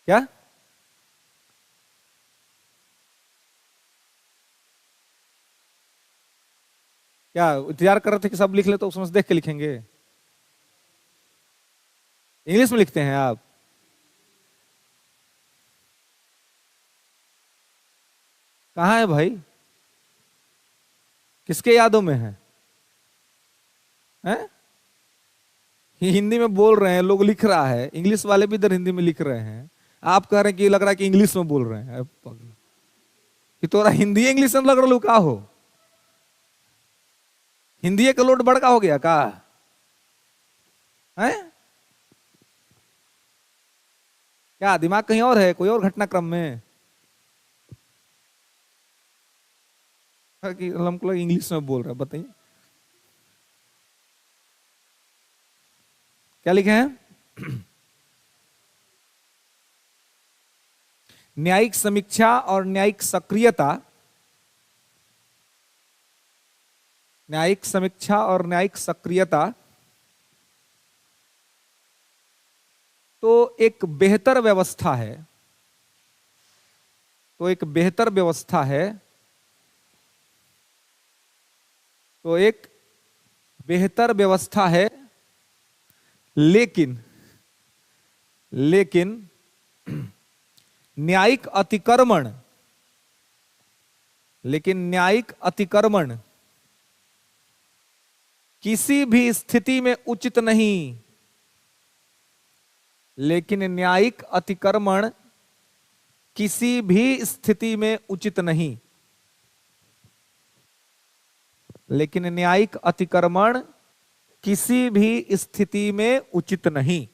क्या? क्या इंतजार कर रहे थे कि सब लिख ले तो उसमें से देख के लिखेंगे? इंग्लिश में लिखते हैं आप? कहाँ है भाई? किसके यादों में है? हैं? हिंदी में बोल रहे हैं, लोग लिख रहा है, इंग्लिश वाले भी इधर हिंदी में लिख रहे हैं, आप कह रहे हैं कि लग रहा है कि इंग्लिश में बोल रहे हैं। कि तोरा हिंदी इंग्लिश में लग रहा का हो? हिंदी का लोड बड़का हो गया का है? क्या दिमाग कहीं और है, कोई और घटनाक्रम में? कि हमको लगा इंग्लिश में बोल रहा है, बताइए क्या लिखे हैं? न्यायिक समीक्षा और न्यायिक सक्रियता, न्यायिक समीक्षा और न्यायिक सक्रियता तो एक बेहतर व्यवस्था है, तो एक बेहतर व्यवस्था है, तो एक बेहतर व्यवस्था है, लेकिन न्यायिक अतिक्रमण, लेकिन न्यायिक अतिक्रमण किसी भी स्थिति में उचित नहीं, लेकिन न्यायिक अतिक्रमण किसी भी स्थिति में उचित नहीं, लेकिन न्यायिक अतिक्रमण किसी भी स्थिति में उचित नहीं।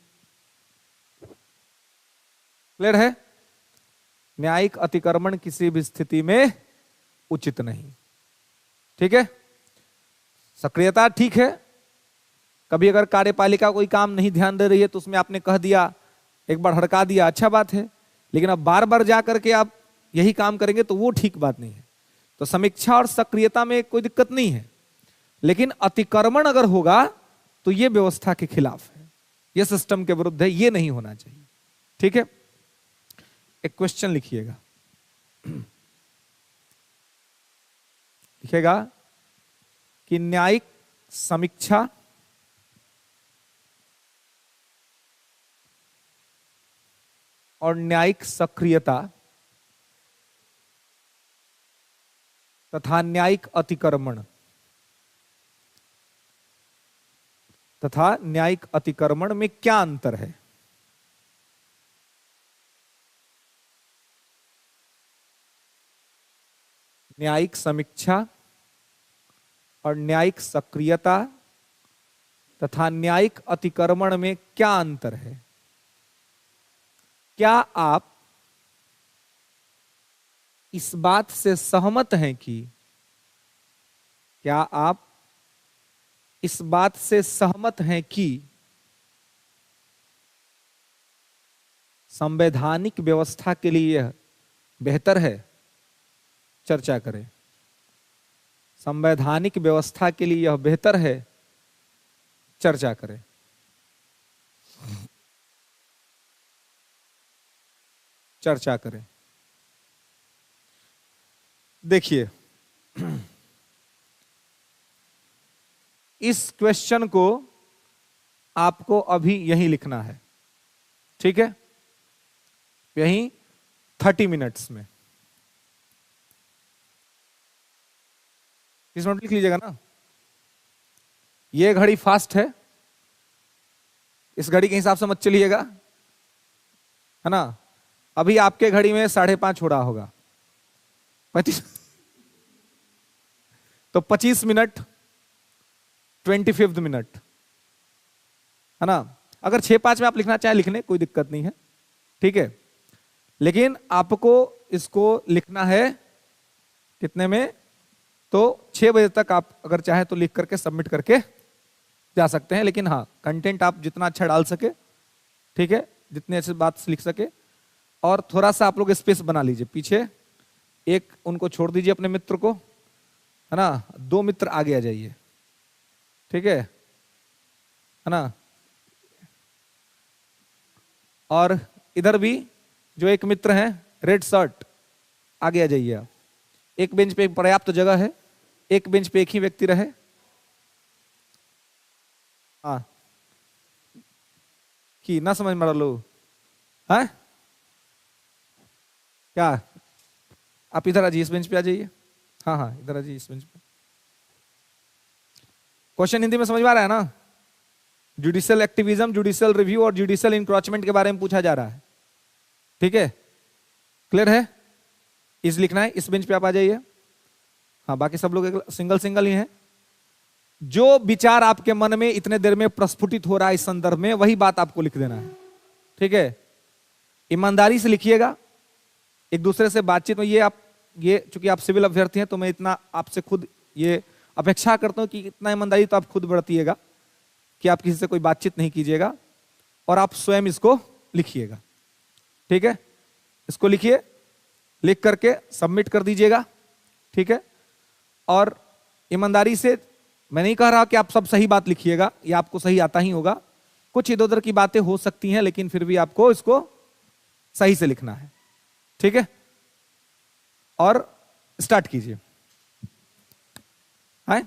क्लियर है? न्यायिक अतिक्रमण किसी भी स्थिति में उचित नहीं। ठीक है? सक्रियता ठीक है, कभी अगर कार्यपालिका कोई काम नहीं ध्यान दे रही है तो उसमें आपने कह दिया, एक बार हड़का दिया, अच्छा बात है, लेकिन अब बार बार जा करके आप यही काम करेंगे तो वो ठीक बात नहीं है। तो समीक्षा और सक्रियता में कोई दिक्कत नहीं है, लेकिन अतिक्रमण अगर होगा तो ये व्यवस्था के खिलाफ है, ये सिस्टम के विरुद्ध है, ये नहीं होना चाहिए। ठीक है? एक क्वेश्चन लिखिएगा, लिखेगा कि न्यायिक समीक्षा और न्यायिक सक्रियता तथा न्यायिक अतिक्रमण में क्या अंतर है? न्यायिक समीक्षा और न्यायिक सक्रियता तथा न्यायिक अतिक्रमण में क्या अंतर है? क्या आप इस बात से सहमत हैं कि, क्या आप इस बात से सहमत हैं कि संवैधानिक व्यवस्था के लिए यह बेहतर है? चर्चा करें। संवैधानिक व्यवस्था के लिए यह बेहतर है? चर्चा करें। चर्चा करें। देखिए, इस क्वेश्चन को आपको अभी यहीं लिखना है, ठीक है? यहीं 30 मिनट्स में 30 मिनट लिख लीजिएगा ना। ये घड़ी फास्ट है, इस घड़ी के हिसाब से मत चलिएगा, है ना? अभी आपके घड़ी में 5:30 हो रहा होगा, 35 तो 25 मिनट 25 मिनट है ना। अगर 6-5 में आप लिखना चाहे लिखने, कोई दिक्कत नहीं है, ठीक है। लेकिन आपको इसको लिखना है कितने में, तो 6 बजे तक आप अगर चाहे तो लिख करके सबमिट करके जा सकते हैं। लेकिन हाँ, कंटेंट आप जितना अच्छा डाल सके, ठीक है, जितने अच्छे बात लिख सके। और थोड़ा सा आप लोग स्पेस बना लीजिए पीछे, एक उनको छोड़ दीजिए अपने मित्र को, है ना, 2 मित्र आगे आ जाइए, ठीक है ना। और इधर भी जो एक मित्र हैं रेड शर्ट, आगे आ जाइए आप। एक बेंच पे पर्याप्त जगह है, एक बेंच पे एक ही व्यक्ति रहे। हाँ, कि ना समझ में लो है क्या, आप इधर आ जाइए, इस बेंच पे आ जाइए। हाँ हाँ, इधर आ जाइए इस बेंच पे। क्वेश्चन हिंदी में समझ में आ रहा है ना। जुडिशियल एक्टिविज्म, जुडिशियल रिव्यू और जुडिशियल इंक्रोचमेंट के बारे में पूछा जा रहा है, ठीक है, क्लियर है। इस लिखना है, इस बेंच पे आप आ जाइए। हाँ, बाकी सब लोग सिंगल सिंगल ही हैं। जो विचार आपके मन में इतने देर में प्रस्फुटित हो रहा है इस संदर्भ में, वही बात आपको लिख देना है, ठीक है। ईमानदारी से लिखिएगा, एक दूसरे से बातचीत में। ये चूंकि आप सिविल अभ्यर्थी हैं तो मैं इतना आपसे खुद ये अपेक्षा करता हूं कि इतना ईमानदारी तो आप खुद बरतिएगा कि आप किसी से कोई बातचीत नहीं कीजिएगा, और आप स्वयं इसको लिखिएगा, ठीक है। इसको लिखिए, लिख करके सबमिट कर दीजिएगा, ठीक है। और ईमानदारी से, मैं नहीं कह रहा कि आप सब सही बात लिखिएगा, ये आपको सही आता ही होगा, कुछ इधर उधर की बातें हो सकती हैं, लेकिन फिर भी आपको इसको सही से लिखना है, ठीक है। और स्टार्ट कीजिए, है।